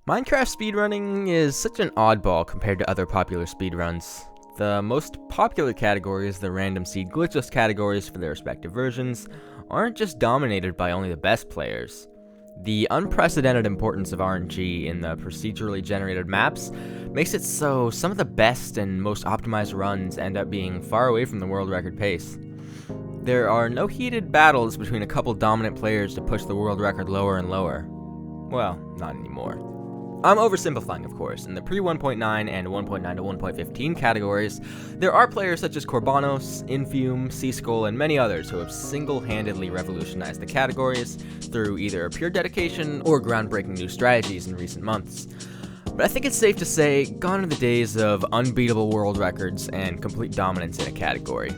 Minecraft speedrunning is such an oddball compared to other popular speedruns. The most popular categories, the random seed glitchless categories for their respective versions, aren't just dominated by only the best players. The unprecedented importance of RNG in the procedurally generated maps makes it so some of the best and most optimized runs end up being far away from the world record pace. There are no heated battles between a couple dominant players to push the world record lower and lower. Well, not anymore. I'm oversimplifying, of course. In the pre-1.9 and 1.9 to 1.15 categories, there are players such as Corbanos, Infume, Cscuile, and many others who have single-handedly revolutionized the categories through either pure dedication or groundbreaking new strategies in recent months. But I think it's safe to say, gone are the days of unbeatable world records and complete dominance in a category.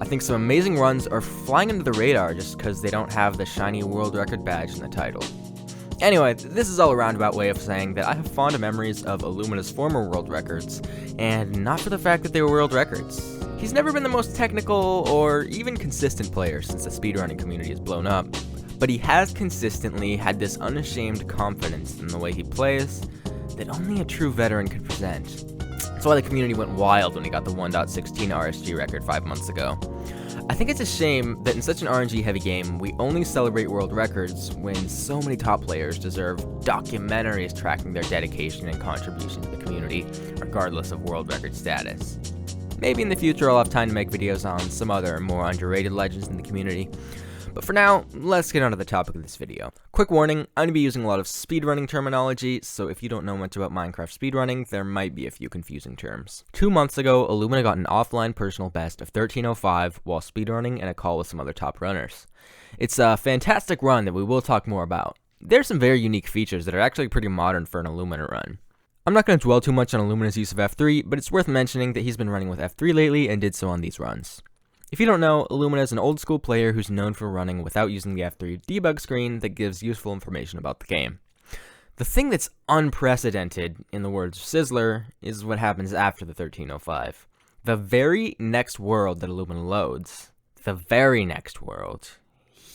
I think some amazing runs are flying under the radar just because they don't have the shiny world record badge in the title. Anyway, this is all a roundabout way of saying that I have fond memories of Illumina's former world records, and not for the fact that they were world records. He's never been the most technical or even consistent player since the speedrunning community has blown up, but he has consistently had this unashamed confidence in the way he plays that only a true veteran could present. That's why the community went wild when he got the 1.16 RSG record 5 months ago. I think it's a shame that in such an RNG-heavy game, we only celebrate world records when so many top players deserve documentaries tracking their dedication and contribution to the community, regardless of world record status. Maybe in the future I'll have time to make videos on some other more underrated legends in the community. But for now, let's get on to the topic of this video. Quick warning, I'm going to be using a lot of speedrunning terminology, so if you don't know much about Minecraft speedrunning, there might be a few confusing terms. 2 months ago, Illumina got an offline personal best of 13:05 while speedrunning in a call with some other top runners. It's a fantastic run that we will talk more about. There's some very unique features that are actually pretty modern for an Illumina run. I'm not going to dwell too much on Illumina's use of F3, but it's worth mentioning that he's been running with F3 lately and did so on these runs. If you don't know, Illumina is an old school player who's known for running without using the F3 debug screen that gives useful information about the game. The thing that's unprecedented, in the words of Sizzler, is what happens after the 13:05. The very next world that Illumina loads,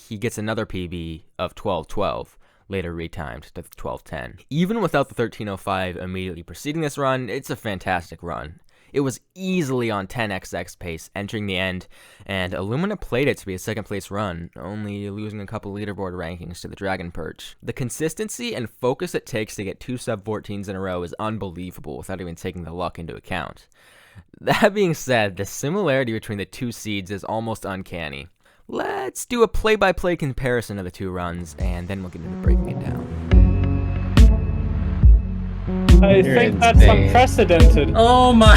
he gets another PB of 12:12, later retimed to 12:10. Even without the 13:05 immediately preceding this run, it's a fantastic run. It was easily on 10xx pace entering the end, and Illumina played it to be a second place run, only losing a couple leaderboard rankings to the Dragon Perch. The consistency and focus it takes to get 2 sub-14s in a row is unbelievable without even taking the luck into account. That being said, the similarity between the two seeds is almost uncanny. Let's do a play-by-play comparison of the two runs, and then we'll get into breaking it down. I think that's unprecedented. Oh my!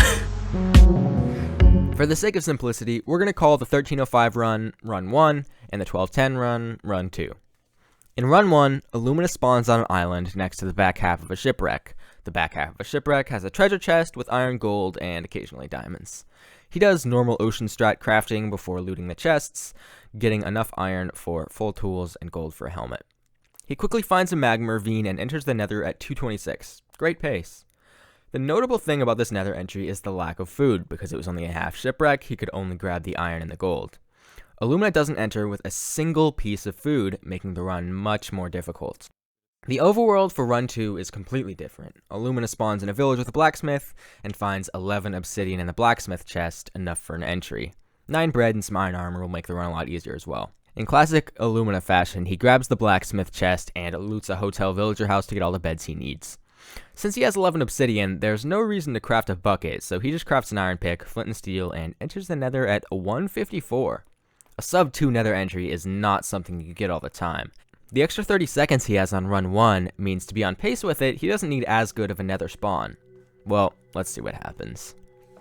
For the sake of simplicity, we're going to call the 13:05 run, Run 1, and the 12:10 run, Run 2. In Run 1, Illumina spawns on an island next to the back half of a shipwreck. The back half of a shipwreck has a treasure chest with iron, gold, and occasionally diamonds. He does normal ocean strat crafting before looting the chests, getting enough iron for full tools and gold for a helmet. He quickly finds a magma ravine and enters the nether at 2:26. Great pace. The notable thing about this nether entry is the lack of food. Because it was only a half shipwreck, he could only grab the iron and the gold. Illumina doesn't enter with a single piece of food, making the run much more difficult. The overworld for Run 2 is completely different. Illumina spawns in a village with a blacksmith, and finds 11 obsidian in the blacksmith chest, enough for an entry. 9 bread and some iron armor will make the run a lot easier as well. In classic Illumina fashion, he grabs the blacksmith chest and loots a hotel villager house to get all the beds he needs. Since he has 11 obsidian, there's no reason to craft a bucket, so he just crafts an iron pick, flint and steel, and enters the nether at 1:54. A sub 2 nether entry is not something you get all the time. The extra 30 seconds he has on Run 1 means to be on pace with it, he doesn't need as good of a nether spawn. Well, let's see what happens.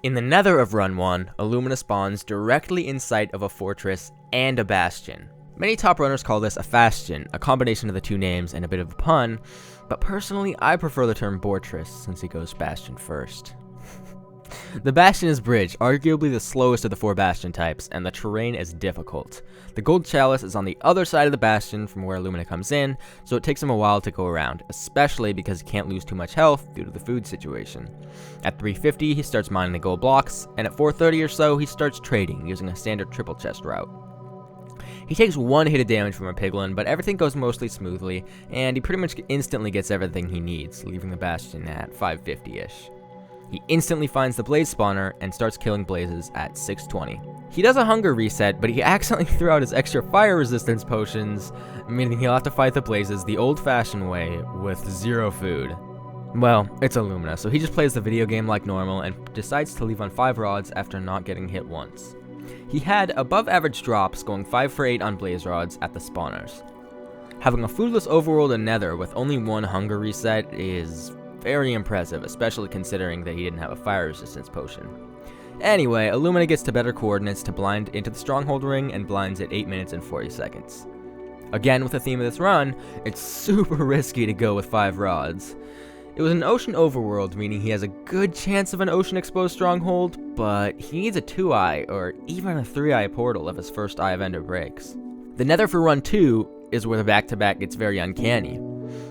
In the nether of Run 1, Illumina spawns directly in sight of a fortress and a bastion. Many top runners call this a fastion, a combination of the two names and a bit of a pun, but personally I prefer the term Bortress since he goes bastion first. The bastion is bridge, arguably the slowest of the 4 bastion types, and the terrain is difficult. The gold chalice is on the other side of the bastion from where Illumina comes in, so it takes him a while to go around, especially because he can't lose too much health due to the food situation. At 3:50 he starts mining the gold blocks, and at 4:30 or so he starts trading using a standard triple chest route. He takes one hit of damage from a piglin, but everything goes mostly smoothly, and he pretty much instantly gets everything he needs, leaving the Bastion at 550-ish. He instantly finds the blaze spawner and starts killing blazes at 620. He does a hunger reset, but he accidentally threw out his extra fire resistance potions, meaning he'll have to fight the blazes the old-fashioned way with 0 food. Well, it's Illumina, so he just plays the video game like normal and decides to leave on 5 rods after not getting hit once. He had above average drops, going 5 for 8 on blaze rods at the spawners. Having a foodless overworld and nether with only 1 hunger reset is very impressive, especially considering that he didn't have a fire resistance potion. Anyway, Illumina gets to better coordinates to blind into the stronghold ring and blinds at 8 minutes and 40 seconds. Again, with the theme of this run, it's super risky to go with 5 rods. It was an ocean overworld, meaning he has a good chance of an ocean exposed stronghold, but he needs a 2-eye or even a 3-eye portal if his first Eye of Ender breaks. The nether for run 2 is where the back-to-back gets very uncanny.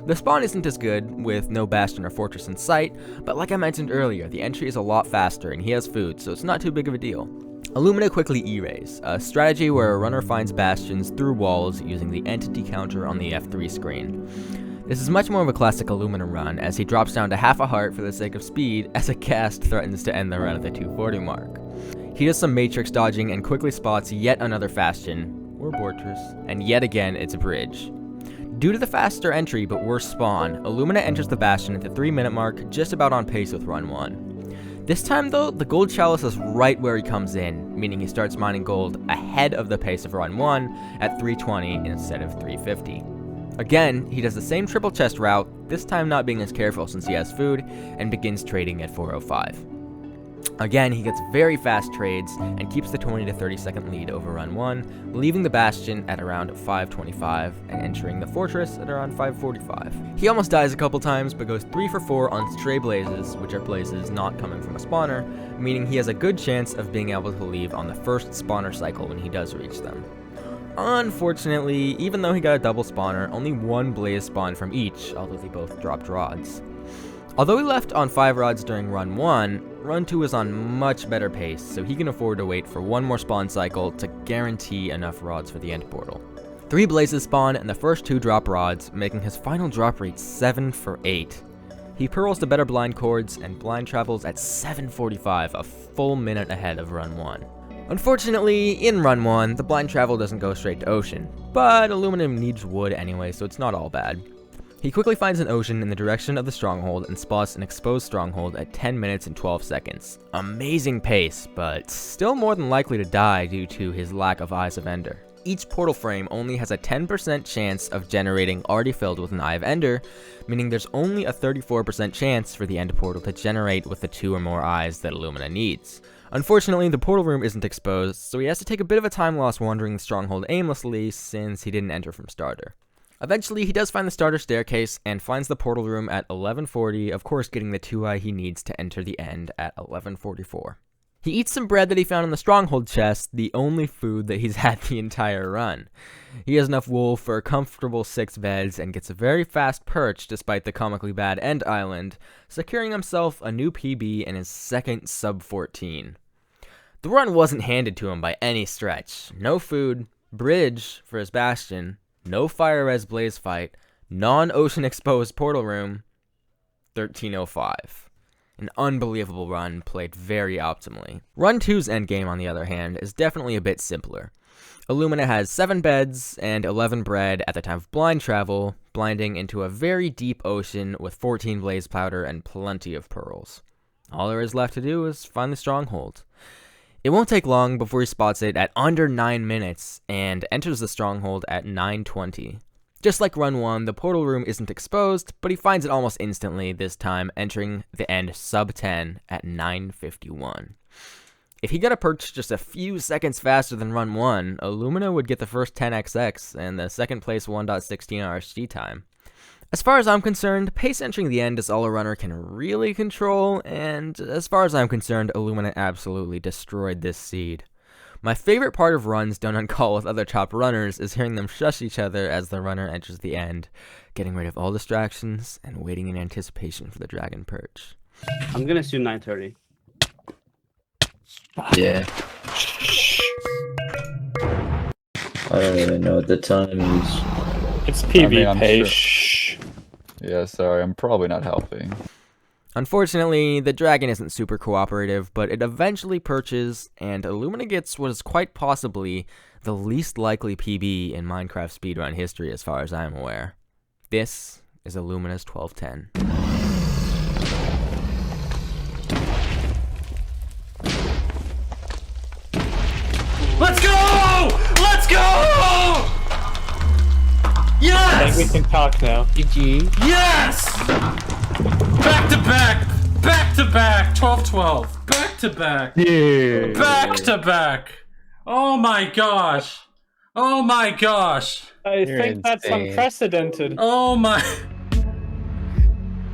The spawn isn't as good, with no bastion or fortress in sight, but like I mentioned earlier, the entry is a lot faster and he has food, so it's not too big of a deal. Illumina quickly E-rays, a strategy where a runner finds bastions through walls using the entity counter on the F3 screen. This is much more of a classic Illumina run, as he drops down to half a heart for the sake of speed as a cast threatens to end the run at the 240 mark. He does some matrix dodging and quickly spots yet another bastion, or fortress, and yet again it's a bridge. Due to the faster entry but worse spawn, Illumina enters the bastion at the 3-minute mark, just about on pace with run 1. This time though, the gold chalice is right where he comes in, meaning he starts mining gold ahead of the pace of run 1 at 320 instead of 350. Again, he does the same triple chest route, this time not being as careful since he has food, and begins trading at 405. Again, he gets very fast trades and keeps the 20 to 30 second lead over run 1, leaving the bastion at around 525 and entering the fortress at around 545. He almost dies a couple times, but goes 3 for 4 on stray blazes, which are blazes not coming from a spawner, meaning he has a good chance of being able to leave on the first spawner cycle when he does reach them. Unfortunately, even though he got a double spawner, only 1 blaze spawned from each, although they both dropped rods. Although he left on 5 rods during run 1, run 2 is on much better pace, so he can afford to wait for 1 more spawn cycle to guarantee enough rods for the end portal. 3 blazes spawn and the first 2 drop rods, making his final drop rate 7 for 8. He pearls the better blind cords and blind travels at 7:45, a full minute ahead of run 1. Unfortunately, in run 1, the blind travel doesn't go straight to ocean, but aluminum needs wood anyway, so it's not all bad. He quickly finds an ocean in the direction of the stronghold and spots an exposed stronghold at 10 minutes and 12 seconds. Amazing pace, but still more than likely to die due to his lack of Eyes of Ender. Each portal frame only has a 10% chance of generating already filled with an Eye of Ender, meaning there's only a 34% chance for the end portal to generate with the 2 or more eyes that Illumina needs. Unfortunately, the portal room isn't exposed, so he has to take a bit of a time loss wandering the stronghold aimlessly since he didn't enter from starter. Eventually, he does find the starter staircase and finds the portal room at 1140, of course getting the 2-eye he needs to enter the end at 1144. He eats some bread that he found in the stronghold chest, the only food that he's had the entire run. He has enough wool for a comfortable 6 beds and gets a very fast perch despite the comically bad end island, securing himself a new PB in his second sub 14. The run wasn't handed to him by any stretch. No food, bridge for his bastion, no fire res blaze fight, non-ocean exposed portal room, 1305. An unbelievable run played very optimally. Run 2's endgame, on the other hand, is definitely a bit simpler. Illumina has 7 beds and 11 bread at the time of blind travel, blinding into a very deep ocean with 14 blaze powder and plenty of pearls. All there is left to do is find the stronghold. It won't take long before he spots it at under 9 minutes and enters the stronghold at 9:20. Just like run 1, the portal room isn't exposed, but he finds it almost instantly, this time entering the end sub 10 at 9:51. If he got a perch just a few seconds faster than run 1, Illumina would get the first 10xx and the second place 1.16 RSG time. As far as I'm concerned, pace entering the end is all a runner can really control, and as far as I'm concerned, Illumina absolutely destroyed this seed. My favorite part of runs done on call with other top runners is hearing them shush each other as the runner enters the end, getting rid of all distractions and waiting in anticipation for the dragon perch. I'm gonna assume 9:30. Yeah. I don't even know what the time is. It's PvP. I'm sure. Shh. Yeah, sorry, I'm probably not helping. Unfortunately, the dragon isn't super cooperative, but it eventually perches, and Illumina gets what is quite possibly the least likely PB in Minecraft speedrun history as far as I'm aware. This is Illumina's 1210. Let's go! Let's go! I Yes! think we can talk now. GG. Yes! Back to back! Back to back! 12-12. Back to back! Yeah. Back to back! Oh my gosh! Oh my gosh! I think that's insane. unprecedented. Oh my...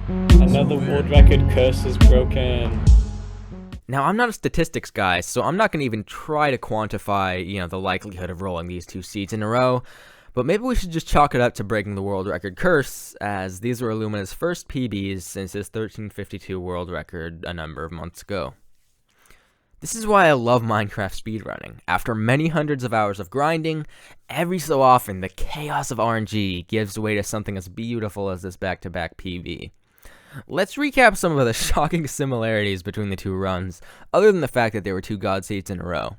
Another world record curse is broken. Now, I'm not a statistics guy, so I'm not going to even try to quantify, the likelihood of rolling these two seeds in a row, but maybe we should just chalk it up to breaking the world record curse, as these were Illumina's first PBs since his 1352 world record a number of months ago. This is why I love Minecraft speedrunning. After many hundreds of hours of grinding, every so often the chaos of RNG gives way to something as beautiful as this back-to-back PB. Let's recap some of the shocking similarities between the two runs, other than the fact that there were two god seeds in a row.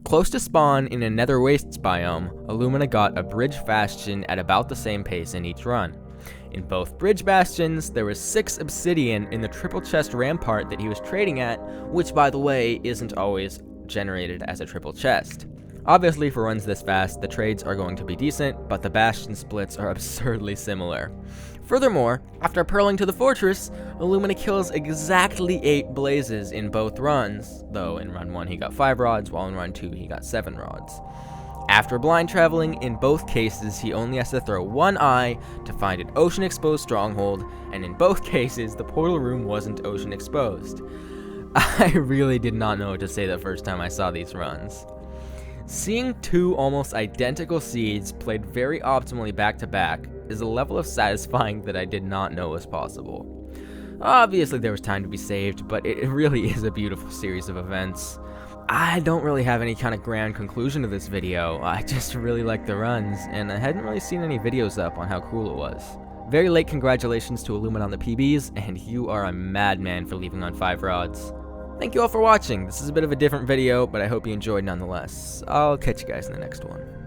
Close to spawn in a nether wastes biome, Illumina got a bridge bastion at about the same pace in each run. In both bridge bastions, there was 6 obsidian in the triple chest rampart that he was trading at, which by the way, isn't always generated as a triple chest. Obviously for runs this fast, the trades are going to be decent, but the bastion splits are absurdly similar. Furthermore, after pearling to the fortress, Illumina kills exactly 8 blazes in both runs, though in run 1 he got 5 rods, while in run 2 he got 7 rods. After blind traveling, in both cases he only has to throw one eye to find an ocean exposed stronghold, and in both cases the portal room wasn't ocean exposed. I really did not know what to say the first time I saw these runs. Seeing 2 almost identical seeds played very optimally back to back is a level of satisfying that I did not know was possible. Obviously there was time to be saved, but it really is a beautiful series of events. I don't really have any kind of grand conclusion to this video. I just really like the runs, and I hadn't really seen any videos up on how cool it was. Very late congratulations to Illumina on the PBs, and you are a madman for leaving on 5 rods. Thank you all for watching. This is a bit of a different video, but I hope you enjoyed nonetheless. I'll catch you guys in the next one.